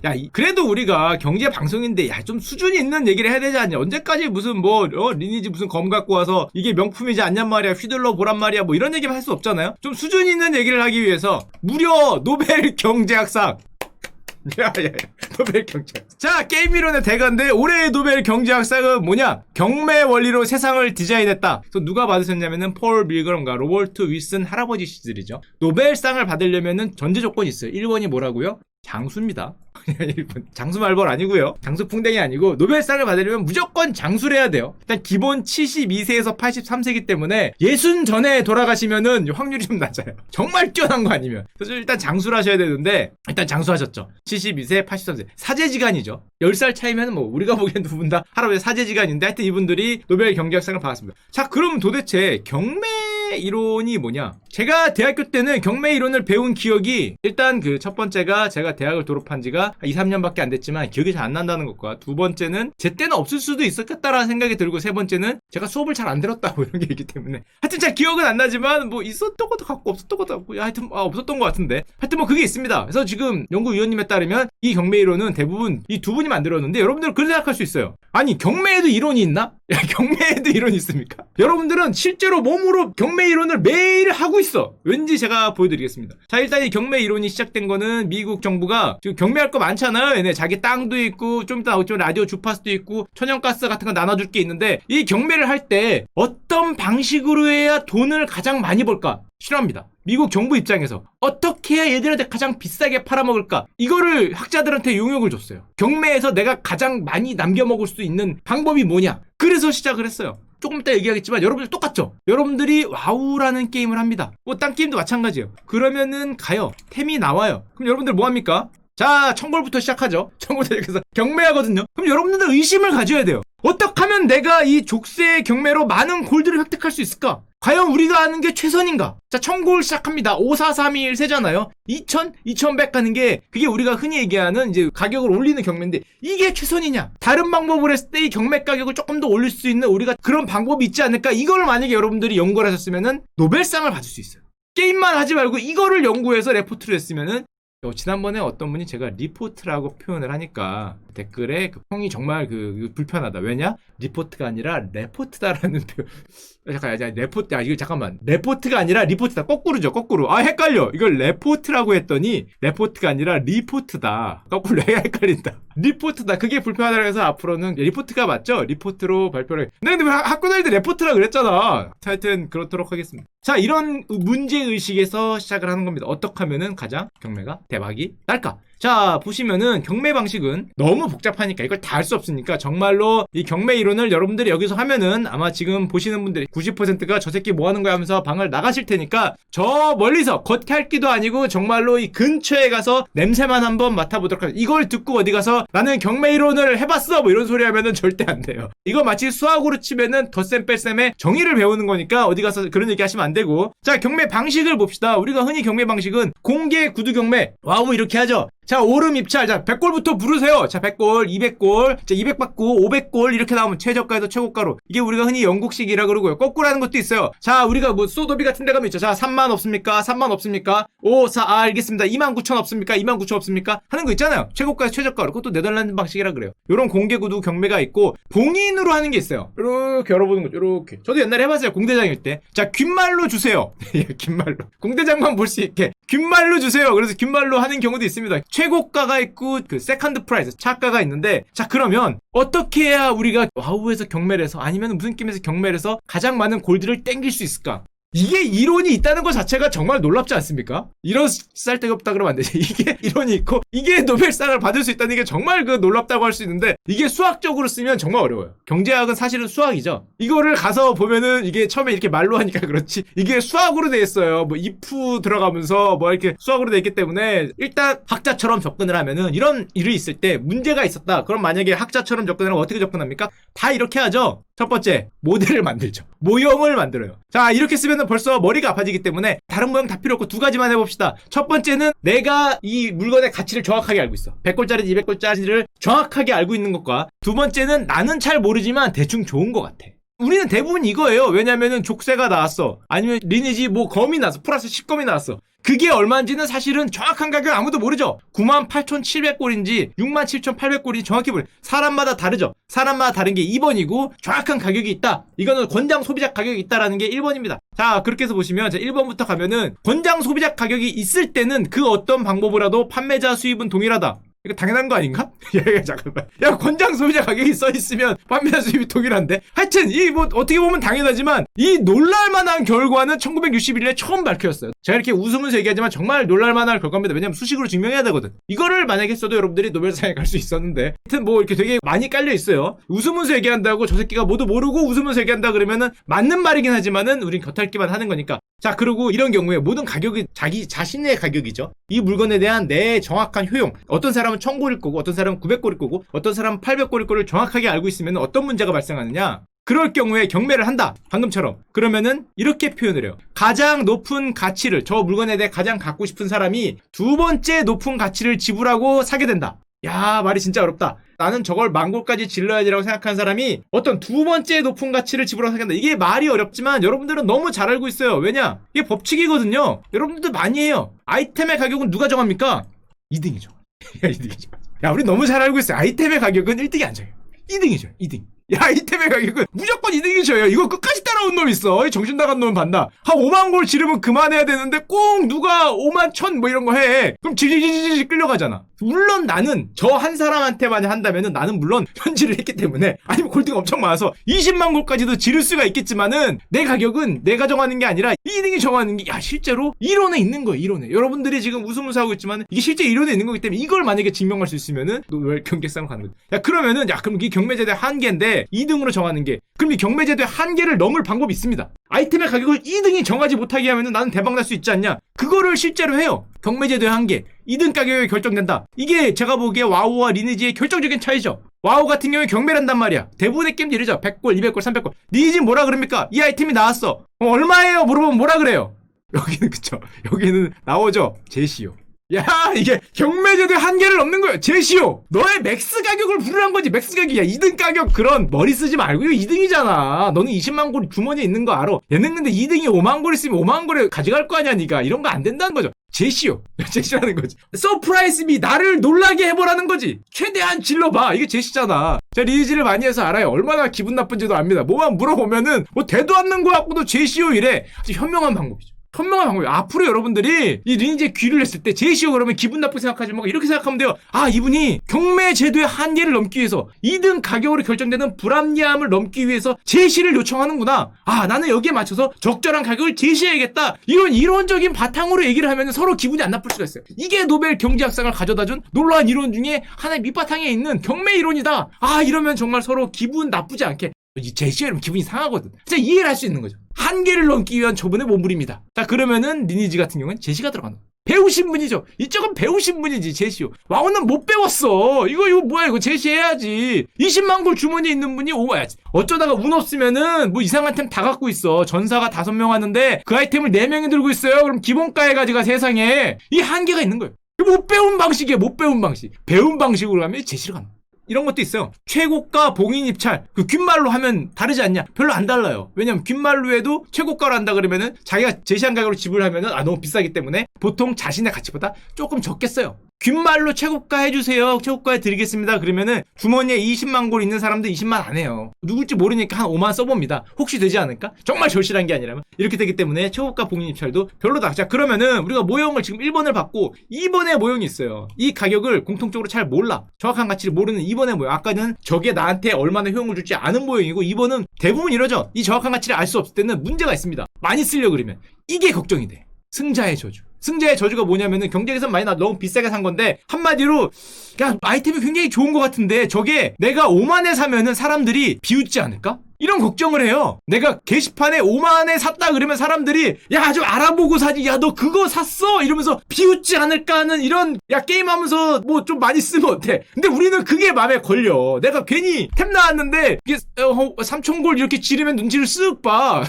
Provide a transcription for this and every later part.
야, 그래도 우리가 경제 방송인데, 야, 좀 수준이 있는 얘기를 해야 되지 않냐? 언제까지 무슨 리니지 무슨 검 갖고 와서 이게 명품이지 않냔 말이야. 휘둘러 보란 말이야. 뭐 이런 얘기만 할 수 없잖아요? 좀 수준 있는 얘기를 하기 위해서 무려 노벨 경제학상. 노벨 경제학. 자, 게임 이론의 대가인데 올해의 노벨 경제학상은 뭐냐? 경매 원리로 세상을 디자인했다. 그래서 누가 받으셨냐면은 폴 밀그럼과 로버트 윌슨 할아버지 씨들이죠. 노벨상을 받으려면은 전제 조건이 있어요. 1번이 뭐라고요? 장수입니다. 장수 말벌 아니고요. 장수 풍뎅이 아니고 노벨상을 받으려면 무조건 장수를 해야 돼요. 일단 기본 72세에서 83세이기 때문에 60 전에 돌아가시면은 확률이 좀 낮아요. 정말 뛰어난 거 아니면. 그래서 일단 장수를 하셔야 되는데 일단 장수하셨죠. 72세, 83세. 사제지간이죠. 10살 차이면 뭐 우리가 보기엔 두 분 다 할아버지 사제지간인데 하여튼 이분들이 노벨 경제학상을 받았습니다. 자, 그럼 도대체 경매 이론이 뭐냐? 제가 대학교 때는 경매 이론을 배운 기억이 일단 그 첫 번째가 제가 대학을 졸업한 지가 2, 3년밖에 안 됐지만 기억이 잘 안 난다는 것과 두 번째는 제 때는 없을 수도 있었겠다라는 생각이 들고 세 번째는 제가 수업을 잘 안 들었다고 이런 게 있기 때문에 하여튼 잘 기억은 안 나지만 뭐 있었던 것도 같고 없었던 것도 같고 하여튼 없었던 것 같은데 하여튼 뭐 그게 있습니다. 그래서 지금 연구위원님에 따르면 이 경매 이론은 대부분 이 두 분이 만들었는데 여러분들은 그렇게 생각할 수 있어요. 아니 경매에도 이론이 있나? 야, 경매에도 이론이 있습니까? 여러분들은 실제로 몸으로 경매 이론을 매일 하고 있어. 왠지 제가 보여드리겠습니다. 자, 일단 이 경매 이론이 시작된 거는 미국 정부가 지금 경매할 거 많잖아요. 얘네 자기 땅도 있고 좀 이따 나오겠지만 라디오 주파수도 있고 천연가스 같은 거 나눠줄 게 있는데 이 경매를 할 때 어떤 방식으로 해야 돈을 가장 많이 벌까? 싫어합니다. 미국 정부 입장에서 어떻게 해야 얘들한테 가장 비싸게 팔아먹을까? 이거를 학자들한테 용역을 줬어요. 경매에서 내가 가장 많이 남겨먹을 수 있는 방법이 뭐냐? 그래서 시작을 했어요. 조금 이따 얘기하겠지만 여러분들 똑같죠? 여러분들이 와우라는 게임을 합니다. 뭐 딴 게임도 마찬가지예요. 그러면은 가요. 템이 나와요. 그럼 여러분들 뭐합니까? 자, 청골부터 시작하죠. 청골부터 시작해서 경매하거든요. 그럼 여러분들 의심을 가져야 돼요. 어떻게 하면 내가 이 족쇄 경매로 많은 골드를 획득할 수 있을까? 과연 우리가 아는 게 최선인가? 자, 1000골 시작합니다. 5, 4, 3, 2, 1 세잖아요. 2000, 2100 가는 게 그게 우리가 흔히 얘기하는 이제 가격을 올리는 경매인데 이게 최선이냐? 다른 방법을 했을 때 이 경매 가격을 조금 더 올릴 수 있는 우리가 그런 방법이 있지 않을까? 이걸 만약에 여러분들이 연구를 하셨으면은 노벨상을 받을 수 있어요. 게임만 하지 말고 이거를 연구해서 레포트를 했으면은 지난번에 어떤 분이 제가 리포트라고 표현을 하니까 댓글에 그 평이 정말 불편하다. 왜냐? 리포트가 아니라 레포트다라는 표현. 잠깐, 레포트, 이거 잠깐만. 레포트가 아니라 리포트다. 거꾸로죠, 거꾸로. 아, 헷갈려. 이걸 레포트라고 했더니 레포트가 아니라 리포트다. 거꾸로 내가 헷갈린다. 리포트다. 그게 불편하다고 해서 앞으로는 리포트가 맞죠? 리포트로 발표를. 근데 학교 다닐 때 레포트라 그랬잖아. 하여튼 그렇도록 하겠습니다. 자, 이런 문제의식에서 시작을 하는 겁니다. 어떻게 하면은 가장 경매가 대박이 날까? 자, 보시면은 경매 방식은 너무 복잡하니까 이걸 다 할 수 없으니까 정말로 이 경매 이론을 여러분들이 여기서 하면은 아마 지금 보시는 분들이 90%가 저 새끼 뭐 하는 거야 하면서 방을 나가실 테니까 저 멀리서 겉핥기도 아니고 정말로 이 근처에 가서 냄새만 한번 맡아보도록 하겠습니다. 이걸 듣고 어디 가서 나는 경매 이론을 해봤어 뭐 이런 소리 하면은 절대 안 돼요. 이거 마치 수학으로 치면은 덧셈 뺄셈의 정의를 배우는 거니까 어디 가서 그런 얘기 하시면 안 되고. 자, 경매 방식을 봅시다. 우리가 흔히 경매 방식은 공개 구두 경매. 와우, 이렇게 하죠. 자, 오름 입찰. 자, 100골부터 부르세요. 자, 100골, 200골. 자, 200 받고 500골 이렇게 나오면 최저가에서 최고가로. 이게 우리가 흔히 영국식이라 그러고요. 거꾸로 하는 것도 있어요. 자, 우리가 뭐 소도비 같은 데 가면 있죠. 자, 3만 없습니까? 3만 없습니까? 5, 4, 알겠습니다. 29,000 없습니까? 29,000 없습니까? 하는 거 있잖아요. 최고가에서 최저가로. 그것도 네덜란드 방식이라 그래요. 요런 공개 구두 경매가 있고 봉인으로 하는 게 있어요. 이렇게 열어보는 거죠. 이렇게. 저도 옛날에 해봤어요. 공대장일 때. 자, 귓말로 주세요. 귓말로. 공대장만 볼 수 있게. 귓말로 주세요. 그래서 귓말로 하는 경우도 있습니다. 최고가가 있고 그 세컨드 프라이스 차가가 있는데 자, 그러면 어떻게 해야 우리가 와우에서 경매를 해서 아니면 무슨 게임에서 경매를 해서 가장 많은 골드를 땡길 수 있을까? 이게 이론이 있다는 것 자체가 정말 놀랍지 않습니까? 이런 쌀데가 없다 그러면 안 되지. 이게 이론이 있고 이게 노벨상을 받을 수 있다는 게 정말 놀랍다고 할 수 있는데 이게 수학적으로 쓰면 정말 어려워요. 경제학은 사실은 수학이죠. 이거를 가서 보면은 이게 처음에 이렇게 말로 하니까 그렇지 이게 수학으로 돼 있어요. 뭐 if 들어가면서 뭐 이렇게 수학으로 돼 있기 때문에 일단 학자처럼 접근을 하면은 이런 일이 있을 때 문제가 있었다. 그럼 만약에 학자처럼 접근을 하면 어떻게 접근합니까? 다 이렇게 하죠. 첫 번째, 모델을 만들죠. 모형을 만들어요. 자, 이렇게 쓰면 벌써 머리가 아파지기 때문에 다른 모형 다 필요 없고 두 가지만 해봅시다. 첫 번째는 내가 이 물건의 가치를 정확하게 알고 있어. 100골짜리, 200골짜리를 정확하게 알고 있는 것과 두 번째는 나는 잘 모르지만 대충 좋은 것 같아. 우리는 대부분 이거예요. 왜냐면은 족쇄가 나왔어. 아니면 리니지 뭐 검이 나왔어. 플러스 10검이 나왔어. 그게 얼마인지는 사실은 정확한 가격 아무도 모르죠. 98,700골인지 67,800골인지 정확히 모르죠. 사람마다 다르죠. 사람마다 다른 게 2번이고 정확한 가격이 있다. 이거는 권장 소비자 가격이 있다라는 게 1번입니다. 자, 그렇게 해서 보시면 1번부터 가면은 권장 소비자 가격이 있을 때는 그 어떤 방법으로라도 판매자 수입은 동일하다. 이거 당연한 거 아닌가? 야, 잠깐만. 야, 권장 소비자 가격이 써있으면 판매자 수입이 동일한데? 하여튼, 어떻게 보면 당연하지만, 이 놀랄만한 결과는 1961년에 처음 밝혀졌어요. 제가 이렇게 웃으면서 얘기하지만 정말 놀랄만한 결과입니다. 왜냐면 수식으로 증명해야 되거든. 이거를 만약에 써도 여러분들이 노벨상에 갈 수 있었는데, 하여튼 이렇게 되게 많이 깔려 있어요. 웃으면서 얘기한다고 저 새끼가 모두 모르고 웃으면서 얘기한다 그러면은 맞는 말이긴 하지만은 우린 겉핥기만 하는 거니까. 자, 그리고 이런 경우에 모든 가격이 자기 자신의 가격이죠. 이 물건에 대한 내 정확한 효용. 어떤 사람은 1000골일 거고, 어떤 사람은 900골일 거고, 어떤 사람은 800골일 거를 정확하게 알고 있으면 어떤 문제가 발생하느냐? 그럴 경우에 경매를 한다. 방금처럼. 그러면은 이렇게 표현을 해요. 가장 높은 가치를, 저 물건에 대해 가장 갖고 싶은 사람이 두 번째 높은 가치를 지불하고 사게 된다. 야, 말이 진짜 어렵다. 나는 저걸 10,000골까지 질러야지라고 생각하는 사람이 어떤 두 번째 높은 가치를 지불하고 사게 된다. 이게 말이 어렵지만 여러분들은 너무 잘 알고 있어요. 왜냐? 이게 법칙이거든요. 여러분들도 많이 해요. 아이템의 가격은 누가 정합니까? 2등이죠. 2등이죠. 야, 우리 너무 잘 알고 있어요. 아이템의 가격은 1등이 안 정해요. 2등이죠. 2등. 야, 아이템의 가격은 무조건 2등이셔요. 이거 끝까지 따라온 놈 있어. 정신 나간 놈 봤나? 한 50,000골 지르면 그만해야 되는데 꼭 누가 51,000 뭐 이런 거 해. 그럼 지지지지지 끌려가잖아. 물론 나는 저 한 사람한테만 한다면은 나는 물론 현질을 했기 때문에 아니면 골드가 엄청 많아서 200,000골까지도 지를 수가 있겠지만은 내 가격은 내가 정하는 게 아니라 2등이 정하는 게 실제로 이론에 있는 거예요. 이론에. 여러분들이 지금 웃으면서 하고 있지만 이게 실제 이론에 있는 거기 때문에 이걸 만약에 증명할 수 있으면은 노벨 경제상을 가는 거죠. 야, 그러면은 그럼 이 경매제도의 한계인데 2등으로 정하는 게 그럼 이 경매제도의 한계를 넘을 방법이 있습니다. 아이템의 가격을 2등이 정하지 못하게 하면은 나는 대박 날 수 있지 않냐? 그거를 실제로 해요. 경매제도의 한계. 2등 가격이 결정된다. 이게 제가 보기에 와우와 리니지의 결정적인 차이죠. 와우 같은 경우에 경매를 한단 말이야. 대부분의 게임들이 이러죠. 100골, 200골, 300골. 리니지는 뭐라 그럽니까? 이 아이템이 나왔어. 얼마예요? 물어보면 뭐라 그래요? 여기는 그쵸. 여기는 나오죠. 제시요. 야, 이게 경매제도의 한계를 넘는 거예요. 제시오. 너의 맥스 가격을 부르란 거지. 맥스 가격이야. 2등 가격 그런 머리 쓰지 말고 이거 2등이잖아. 너는 200,000골 주머니에 있는 거 알아. 얘는 근데 2등이 50,000골 있으면 50,000골에 가져갈 거 아니야, 니가. 이런 거 안 된다는 거죠. 제시오. 제시라는 거지. 서프라이즈 미. 나를 놀라게 해보라는 거지. 최대한 질러봐. 이게 제시잖아. 제가 리니지를 많이 해서 알아요. 얼마나 기분 나쁜지도 압니다. 뭐만 물어보면은 대도 않는 거 갖고도 제시오 이래. 아주 현명한 방법이죠. 현명한 방법이에요. 앞으로 여러분들이 이 리니지에 귀를 했을 때 제시오 그러면 기분 나쁘게 생각하지 말고 이렇게 생각하면 돼요. 이분이 경매 제도의 한계를 넘기 위해서 2등 가격으로 결정되는 불합리함을 넘기 위해서 제시를 요청하는구나. 나는 여기에 맞춰서 적절한 가격을 제시해야겠다. 이런 이론적인 바탕으로 얘기를 하면 서로 기분이 안 나쁠 수가 있어요. 이게 노벨 경제학상을 가져다준 놀라운 이론 중에 하나의 밑바탕에 있는 경매 이론이다. 이러면 정말 서로 기분 나쁘지 않게 제시하면 기분이 상하거든. 진짜 이해를 할 수 있는 거죠. 한계를 넘기 위한 저분의 몸부림이다. 자, 그러면은 리니지 같은 경우는 제시가 들어가는 거야. 배우신 분이죠. 이쪽은 배우신 분이지. 제시요. 와우는 못 배웠어. 이거 뭐야 이거 제시해야지. 200,000골 주머니에 있는 분이 어쩌다가 운 없으면은 이상한 템 다 갖고 있어. 전사가 5명 하는데 그 아이템을 4명이 들고 있어요. 그럼 기본가에 가지가 세상에 이 한계가 있는 거예요. 못 배운 방식이에요. 못 배운 방식. 배운 방식으로 가면 제시를 가는 거야. 이런 것도 있어요. 최고가 봉인 입찰. 귓말로 하면 다르지 않냐? 별로 안 달라요. 왜냐면 귓말로 해도 최고가로 한다 그러면은 자기가 제시한 가격으로 지불하면은 너무 비싸기 때문에 보통 자신의 가치보다 조금 적게 써요. 귓말로 최고가 해주세요. 최고가 해드리겠습니다. 그러면은 주머니에 200,000골 있는 사람들 20만 안 해요. 누굴지 모르니까 한 5만 써봅니다. 혹시 되지 않을까? 정말 절실한 게 아니라면. 이렇게 되기 때문에 최고가 봉인 입찰도 별로다. 자, 그러면은 우리가 모형을 지금 1번을 받고 2번의 모형이 있어요. 이 가격을 공통적으로 잘 몰라. 정확한 가치를 모르는 2번의 모형. 아까는 저게 나한테 얼마나 효용을 줄지 아는 모형이고 2번은 대부분 이러죠. 이 정확한 가치를 알 수 없을 때는 문제가 있습니다. 많이 쓰려고 그러면. 이게 걱정이 돼. 승자의 저주. 승자의 저주가 뭐냐면은 경쟁에서 많이 너무 비싸게 산 건데 한마디로 아이템이 굉장히 좋은 것 같은데 저게 내가 5만에 사면은 사람들이 비웃지 않을까? 이런 걱정을 해요. 내가 게시판에 5만에 샀다 그러면 사람들이 좀 알아보고 사지. 너 그거 샀어? 이러면서 비웃지 않을까 하는 이런 게임하면서 좀 많이 쓰면 어때? 근데 우리는 그게 마음에 걸려. 내가 괜히 템 나왔는데 이게 3,000골 이렇게 지르면 눈치를 쓱 봐.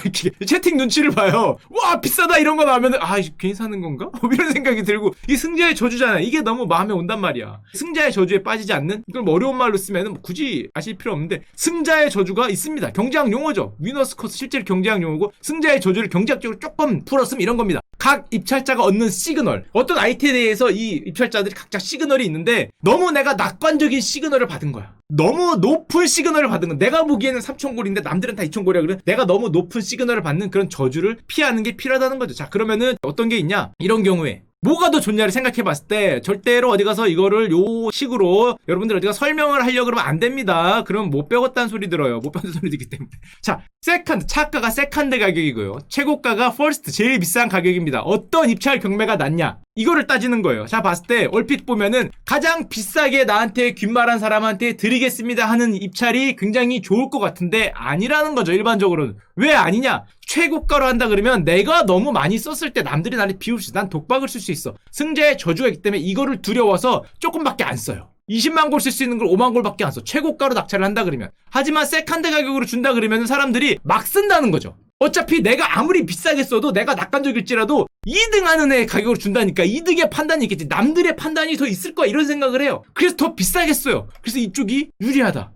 채팅 눈치를 봐요. 와 비싸다 이런 거 나오면은 괜히 사는 건가? 이런 생각이 들고 이 승자의 저주잖아. 이게 너무 마음에 온단 말이야. 승자의 저주에 빠지지 않는 이걸 어려운 말로 쓰면은 굳이 아실 필요 없는데 승자의 저주가 있습니다. 경제학 용어죠. 위너스 커스 실제로 경제학 용어고 승자의 저주를 경제학적으로 조금 풀었으면 이런 겁니다. 각 입찰자가 얻는 시그널, 어떤 아이템에 대해서 이 입찰자들이 각자 시그널이 있는데 너무 내가 낙관적인 시그널을 받은 거야. 너무 높은 시그널을 받은 건 내가 보기에는 3,000골인데 남들은 다 2,000골이야. 그래 내가 너무 높은 시그널을 받는 그런 저주를 피하는 게 필요하다는 거죠. 자, 그러면은 어떤 게 있냐? 이런 경우에 뭐가 더 좋냐를 생각해 봤을 때 절대로 어디 가서 이거를 요 식으로 여러분들 어디가 설명을 하려고 그러면 안 됩니다. 그러면 못 배웠다는 소리 들어요. 못 배웠다는 소리 듣기 때문에. 자, 세컨드, 차가가 세컨드 가격이고요. 최고가가 퍼스트, 제일 비싼 가격입니다. 어떤 입찰 경매가 낫냐? 이거를 따지는 거예요. 자, 봤을 때 얼핏 보면은 가장 비싸게 나한테 귓말한 사람한테 드리겠습니다 하는 입찰이 굉장히 좋을 것 같은데 아니라는 거죠. 일반적으로는. 왜 아니냐? 최고가로 한다 그러면 내가 너무 많이 썼을 때 남들이 나를 비울 수 있어. 난 독박을 쓸 수 있어. 승자의 저주가 있기 때문에 이거를 두려워서 조금밖에 안 써요. 20만 골 쓸 수 있는 걸 5만 골밖에 안 써. 최고가로 낙찰을 한다 그러면. 하지만 세컨드 가격으로 준다 그러면 사람들이 막 쓴다는 거죠. 어차피 내가 아무리 비싸게 써도 내가 낙관적일지라도 2등하는 애 가격으로 준다니까 2등의 판단이 있겠지. 남들의 판단이 더 있을 거야 이런 생각을 해요. 그래서 더 비싸게 써요. 그래서 이쪽이 유리하다.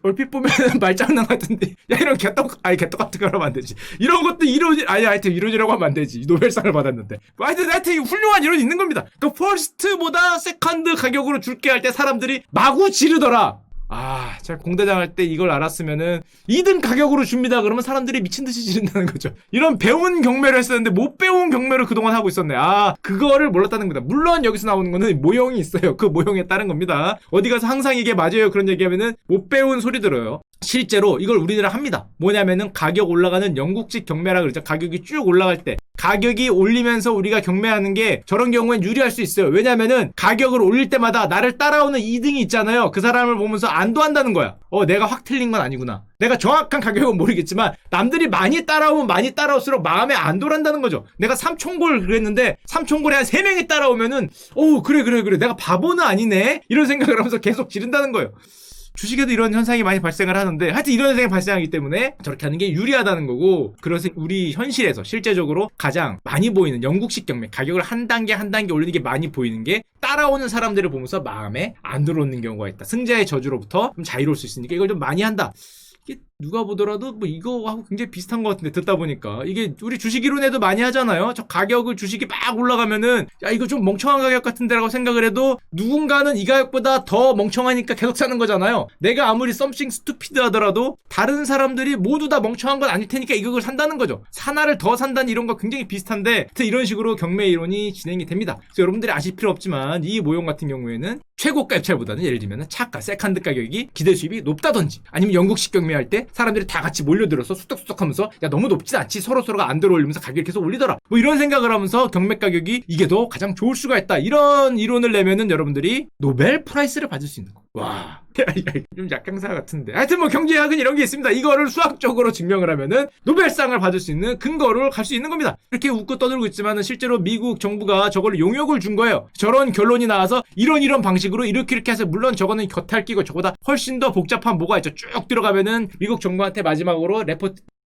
얼핏 보면 말장난 같은데 야 이런 개떡 같은 거 하면 안 되지. 이런 것도 이론이 하여튼 이론이라고 하면 안 되지. 노벨상을 받았는데 하여튼 훌륭한 이론이 있는 겁니다. 그러니까 퍼스트보다 세컨드 가격으로 줄게 할 때 사람들이 마구 지르더라. 아, 제가 공대장 할 때 이걸 알았으면은 2등 가격으로 줍니다. 그러면 사람들이 미친 듯이 지른다는 거죠. 이런 배운 경매를 했었는데 못 배운 경매를 그동안 하고 있었네. 아, 그거를 몰랐다는 겁니다. 물론 여기서 나오는 거는 모형이 있어요. 그 모형에 따른 겁니다. 어디 가서 항상 이게 맞아요. 그런 얘기하면은 못 배운 소리 들어요. 실제로 이걸 우리나라 합니다. 뭐냐면은 가격 올라가는 영국식 경매라 그러죠. 가격이 쭉 올라갈 때 가격이 올리면서 우리가 경매하는 게 저런 경우엔 유리할 수 있어요. 왜냐면은 가격을 올릴 때마다 나를 따라오는 2등이 있잖아요. 그 사람을 보면서 안도한다는 거야. 내가 확 틀린 건 아니구나. 내가 정확한 가격은 모르겠지만 남들이 많이 따라오면 많이 따라올수록 마음에 안도란다는 거죠. 내가 3,000골 그랬는데 3,000골에 한 3명이 따라오면은 그래 내가 바보는 아니네 이런 생각을 하면서 계속 지른다는 거예요. 주식에도 이런 현상이 많이 발생을 하는데 하여튼 이런 현상이 발생하기 때문에 저렇게 하는 게 유리하다는 거고, 그래서 우리 현실에서 실제적으로 가장 많이 보이는 영국식 경매, 가격을 한 단계 한 단계 올리는 게 많이 보이는 게 따라오는 사람들을 보면서 마음에 안 들어오는 경우가 있다. 승자의 저주로부터 좀 자유로울 수 있으니까 이걸 좀 많이 한다. 이게 누가 보더라도 뭐 이거하고 굉장히 비슷한 것 같은데 듣다 보니까 이게 우리 주식 이론에도 많이 하잖아요. 저 가격을 주식이 막 올라가면은 야 이거 좀 멍청한 가격 같은데라고 생각을 해도 누군가는 이 가격보다 더 멍청하니까 계속 사는 거잖아요. 내가 아무리 something stupid 하더라도 다른 사람들이 모두 다 멍청한 건 아닐 테니까 이걸 산다는 거죠. 하나를 더 산다는 이론과 굉장히 비슷한데 이런 식으로 경매 이론이 진행이 됩니다. 그래서 여러분들이 아실 필요 없지만 이 모형 같은 경우에는 최고가 입찰보다는 예를 들면 차가 세컨드 가격이 기대 수입이 높다든지 아니면 영국식 경매할 때 사람들이 다 같이 몰려들어서 수덕수덕 하면서 야 너무 높지 않지 서로가 안 들어올리면서 가격을 계속 올리더라 뭐 이런 생각을 하면서 경매 가격이 이게 더 가장 좋을 수가 있다 이런 이론을 내면은 여러분들이 노벨 프라이스를 받을 수 있는 거. 와 좀 약강사 같은데 하여튼 뭐 경제학은 이런 게 있습니다. 이거를 수학적으로 증명을 하면은 노벨상을 받을 수 있는 근거를 갈 수 있는 겁니다. 이렇게 웃고 떠들고 있지만은 실제로 미국 정부가 저걸 용역을 준 거예요. 저런 결론이 나와서 이런 방식으로 이렇게 해서 물론 저거는 겉핥 끼고 저거보다 훨씬 더 복잡한 뭐가 있죠. 쭉 들어가면은 미국 정부한테 마지막으로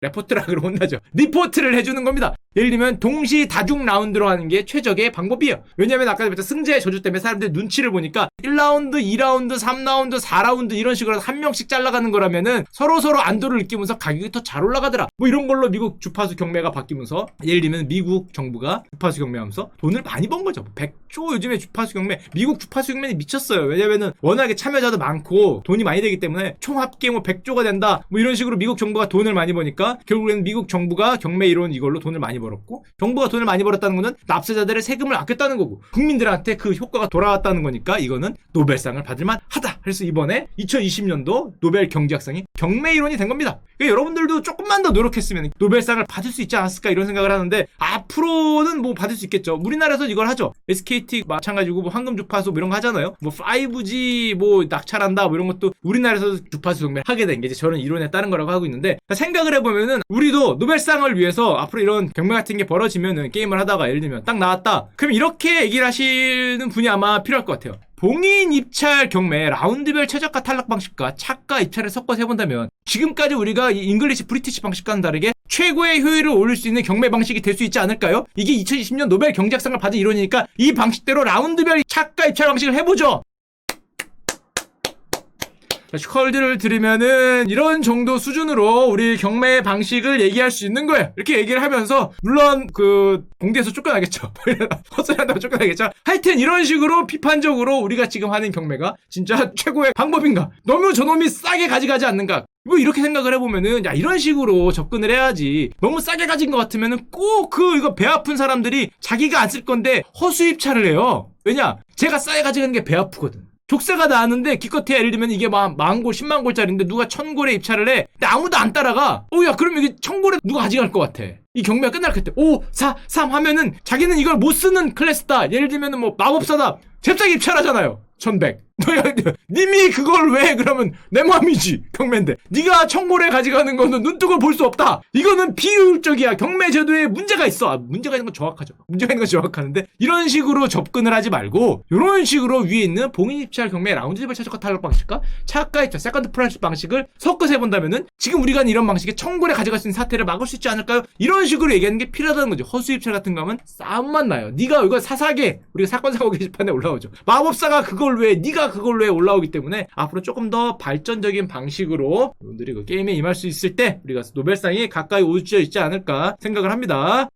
레포트라 그러면 혼나죠. 리포트를 해주는 겁니다. 예를 들면 동시 다중 라운드로 하는 게 최적의 방법이에요. 왜냐면 아까 말했던 승자의 저주 때문에 사람들이 눈치를 보니까 1라운드, 2라운드, 3라운드, 4라운드 이런 식으로 한 명씩 잘라가는 거라면은 서로 안도를 느끼면서 가격이 더 잘 올라가더라. 뭐 이런 걸로 미국 주파수 경매가 바뀌면서 예를 들면 미국 정부가 주파수 경매하면서 돈을 많이 번 거죠. 100조 요즘에 주파수 경매, 미국 주파수 경매는 미쳤어요. 왜냐면은 워낙에 참여자도 많고 돈이 많이 되기 때문에 총 합계 뭐 100조가 된다. 뭐 이런 식으로 미국 정부가 돈을 많이 버니까 결국에는 미국 정부가 경매 이론 이걸로 돈을 많이 벌었고 정부가 돈을 많이 벌었다는 거는 납세자들의 세금을 아꼈다는 거고 국민들한테 그 효과가 돌아왔다는 거니까 이거는 노벨상을 받을만 하다. 그래서 이번에 2020년도 노벨 경제학상이 경매 이론이 된 겁니다. 그러니까 여러분들도 조금만 더 노력했으면 노벨상을 받을 수 있지 않았을까 이런 생각을 하는데 앞으로는 뭐 받을 수 있겠죠. 우리나라에서 이걸 하죠. SKT 마찬가지고 뭐 황금 주파수 뭐 이런 거 하잖아요. 뭐 5G 뭐 낙찰한다 뭐 이런 것도 우리나라에서 주파수 경매 하게 된 게 이제 저런 이론에 따른 거라고 하고 있는데 생각을 해보면은 우리도 노벨상을 위해서 앞으로 이런 경매 같은 게 벌어지면은 게임을 하다가 예를 들면 딱 나왔다. 그럼 이렇게 얘기를 하시는 분이 아마 필요할 것 같아요. 봉인 입찰 경매 라운드별 최저가 탈락 방식과 차가 입찰을 섞어서 해본다면 지금까지 우리가 이 잉글리시 브리티시 방식과는 다르게 최고의 효율을 올릴 수 있는 경매 방식이 될 수 있지 않을까요? 이게 2020년 노벨 경제학상을 받은 이론이니까 이 방식대로 라운드별 차가 입찰 방식을 해보죠. 자, 슈컬드를 들으면은 이런 정도 수준으로 우리 경매 방식을 얘기할 수 있는 거예요. 이렇게 얘기를 하면서 물론 그 공대에서 쫓겨나겠죠. 헛소리한다고 쫓겨나겠죠. 하여튼 이런 식으로 비판적으로 우리가 지금 하는 경매가 진짜 최고의 방법인가? 너무 저놈이 싸게 가져가지 않는가? 뭐 이렇게 생각을 해보면은 야 이런 식으로 접근을 해야지. 너무 싸게 가진 것 같으면은 꼭 이거 배 아픈 사람들이 자기가 안 쓸 건데 허수입찰을 해요. 왜냐? 제가 싸게 가져가는 게 배 아프거든. 족쇄가 나왔는데 기껏해야 예를 들면 이게 막 10,000골 100,000골짜리인데 누가 1,000골에 입찰을 해. 근데 아무도 안 따라가. 야 그럼 이게 1,000골에 누가 가져갈 것 같아. 이 경매가 끝날 때 5, 4, 3 하면은 자기는 이걸 못 쓰는 클래스다. 예를 들면은 뭐 마법사다. 잽싸게 입찰하잖아요. 1,100. 님이 그걸 왜 그러면 내 맘이지. 경매인데 네가 1,000골에 가져가는 거는 눈뜨고 볼 수 없다. 이거는 비효율적이야. 경매 제도에 문제가 있어. 문제가 있는 건 정확하죠. 문제가 있는 건 정확하는데 이런 식으로 접근을 하지 말고 이런 식으로 위에 있는 봉인 입찰 경매 라운드집을 최저가 탈락 방식과 차가 입찰 세컨드 프라이스 방식을 섞어서 해본다면은 지금 우리가 이런 방식에 1,000골에 가져갈 수 있는 사태를 막을 수 있지 않을까요? 이런 식으로 얘기하는 게 필요하다는 거죠. 허수 입찰 같은 거 하면 싸움만 나요. 네가 이거 사사게 우리가 사건 사고 게시판에 올라오죠. 마법사가 그걸 왜 네가 그걸 왜 올라오기 때문에 앞으로 조금 더 발전적인 방식으로 여러분들이 그 게임에 임할 수 있을 때 우리가 노벨상이 가까이 오지 있지 않을까 생각을 합니다.